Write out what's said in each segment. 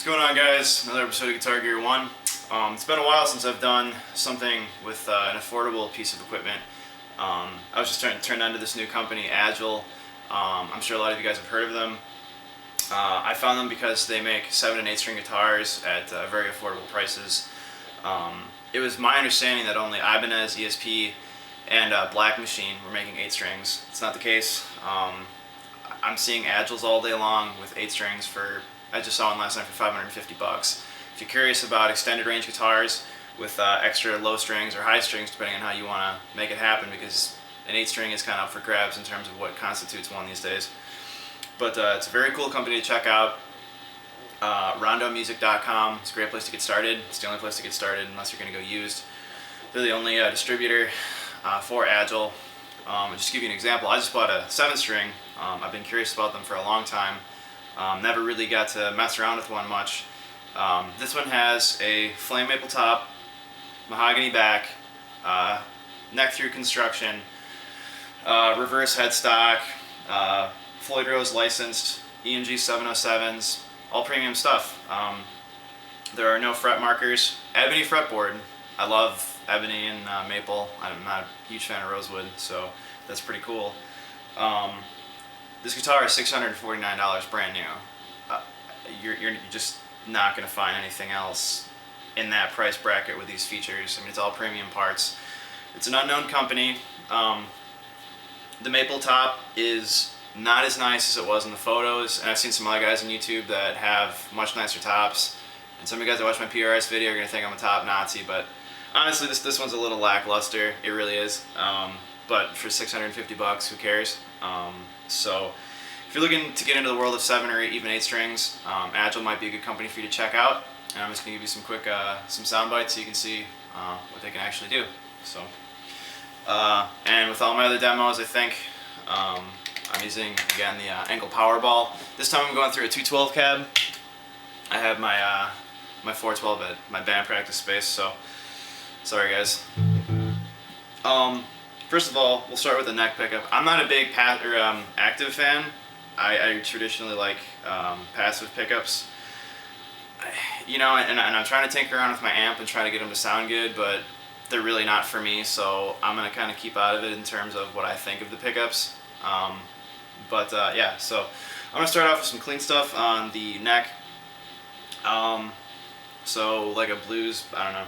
What's going on, guys? Another episode of Guitar Gear 1. It's been a while since I've done something with an affordable piece of equipment. I was just trying to turn on to this new company, Agile. I'm sure a lot of you guys have heard of them. I found them because they make 7 and 8 string guitars at very affordable prices. It was my understanding that only Ibanez, ESP, and Black Machine were making 8 strings. It's not the case. I'm seeing Agiles all day long with 8 strings for, I just saw one last night for $550. If you're curious about extended range guitars with extra low strings or high strings, depending on how you want to make it happen, because an 8 string is kind of up for grabs in terms of what constitutes one these days. But it's a very cool company to check out. RondoMusic.com. It's a great place to get started. It's the only place to get started unless you're going to go used. They're the only distributor for Agile. Just to give you an example, I just bought a 7 string. I've been curious about them for a long time. Never really got to mess around with one much. This one has a flame maple top, mahogany back, neck through construction, reverse headstock, Floyd Rose licensed, EMG 707s, all premium stuff. There are no fret markers, ebony fretboard. I love ebony and maple. I'm not a huge fan of rosewood, so that's pretty cool. This guitar is $649 brand new. You're just not going to find anything else in that price bracket with these features. I mean, it's all premium parts. It's an unknown company. The maple top is not as nice as it was in the photos, and I've seen some other guys on YouTube that have much nicer tops. And some of you guys that watch my PRS video are going to think I'm a top Nazi, but honestly, this one's a little lackluster. It really is. But for $650, who cares? So if you're looking to get into the world of 7 or even 8 strings, Agile might be a good company for you to check out. And I'm just going to give you some quick some sound bites so you can see what they can actually do. So, and with all my other demos, I think I'm using, again, the Engl Powerball. This time I'm going through a 212 cab. I have my my 412 at my band practice space, so sorry guys. First of all, we'll start with the neck pickup. I'm not a big active fan. I traditionally like passive pickups. You know, and I'm trying to tinker around with my amp and try to get them to sound good, but they're really not for me, so I'm going to kind of keep out of it in terms of what I think of the pickups. Yeah, so I'm going to start off with some clean stuff on the neck. So like a blues, I don't know.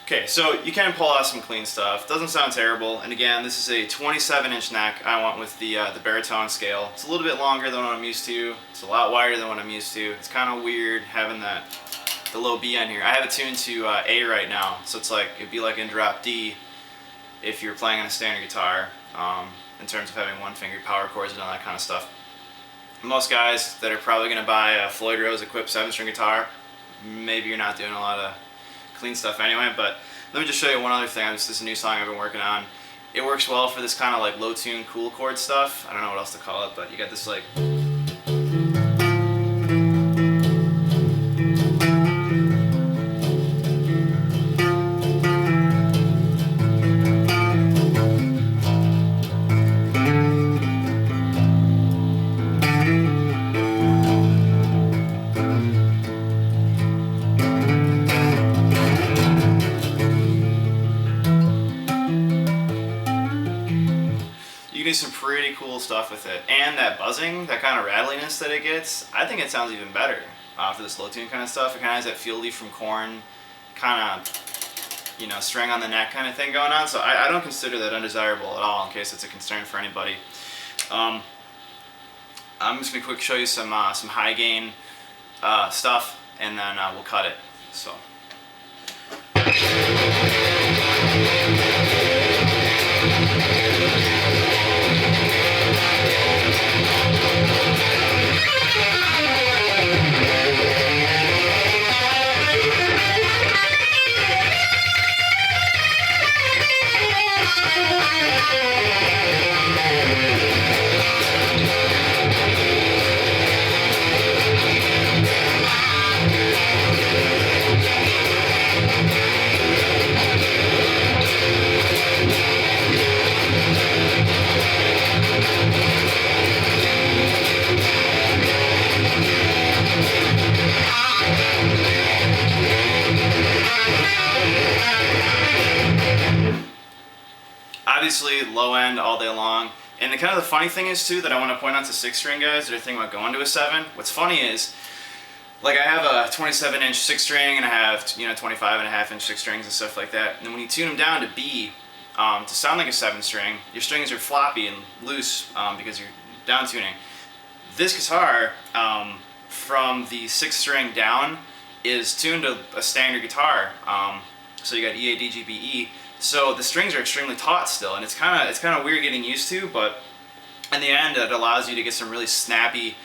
Okay, so you can pull out some clean stuff. Doesn't sound terrible. And again, this is a 27-inch neck I went with the baritone scale. It's a little bit longer than what I'm used to. It's a lot wider than what I'm used to. It's kind of weird having the low B on here. I have it tuned to A right now, so it's like it'd be like in drop D if you're playing on a standard guitar, in terms of having one-fingered power chords and all that kind of stuff. Most guys that are probably going to buy a Floyd Rose equipped 7-string guitar, maybe you're not doing a lot of clean stuff anyway, but let me just show you one other thing. This is a new song I've been working on. It works well for this kind of like low tune cool chord stuff. I don't know what else to call it, but you got this like do some pretty cool stuff with it, and that buzzing, that kind of rattliness that it gets, I think it sounds even better for this low tune kind of stuff. It kind of has that Fieldy from Korn kind of, you know, string on the neck kind of thing going on, so I don't consider that undesirable at all, in case it's a concern for anybody. I'm just going to quick show you some high gain stuff, and then we'll cut it. So. obviously low end all day long. And the kind of the funny thing is too that I want to point out to 6-string guys that are thinking about going to a 7. What's funny is, like, I have a 27-inch 6-string and I have 25.5-inch 6 strings and stuff like that. And then when you tune them down to B, to sound like a 7-string, your strings are floppy and loose because you're down tuning. This guitar, from the 6-string down, is tuned to a standard guitar. So you got E, A, D, G, B, E. So the strings are extremely taut still, and it's kind of weird getting used to, but in the end it allows you to get some really snappy,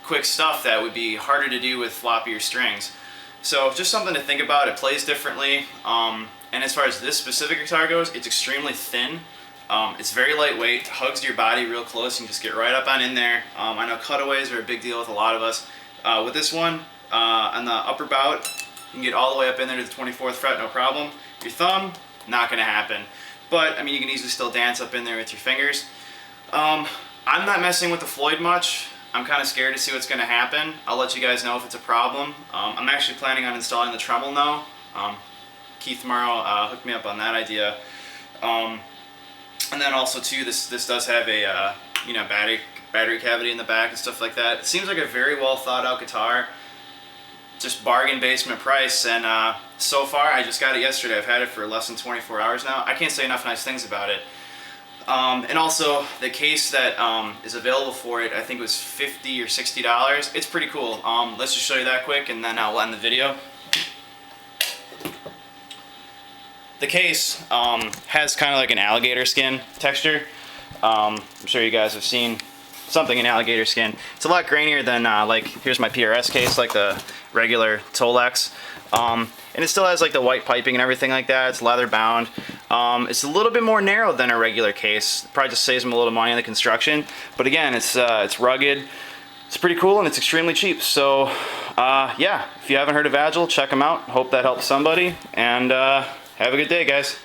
quick stuff that would be harder to do with floppier strings. So just something to think about. It plays differently, and as far as this specific guitar goes, it's extremely thin. It's very lightweight, hugs your body real close, you can just get right up on in there. I know cutaways are a big deal with a lot of us. With this one, on the upper bout, you can get all the way up in there to the 24th fret, no problem. Your thumb, not gonna happen. But, I mean, you can easily still dance up in there with your fingers. I'm not messing with the Floyd much. I'm kind of scared to see what's gonna happen. I'll let you guys know if it's a problem. I'm actually planning on installing the Tremble now. Keith Morrow hooked me up on that idea. And then also too, this does have a battery cavity in the back and stuff like that. It seems like a very well thought out guitar. Just bargain basement price, and so far, I just got it yesterday. I've had it for less than 24 hours now. I can't say enough nice things about it. And also, the case that is available for it, I think it was $50 or $60. It's pretty cool. Let's just show you that quick, and then I'll end the video. The case has kind of like an alligator skin texture. I'm sure you guys have seen something in alligator skin. It's a lot grainier than like, here's my PRS case, like the regular Tolex. And it still has like the white piping and everything like that. It's leather bound. It's a little bit more narrow than a regular case. Probably just saves them a little money on the construction. But again, it's rugged. It's pretty cool and it's extremely cheap. So yeah, if you haven't heard of Agile, check them out. Hope that helps somebody. And have a good day, guys.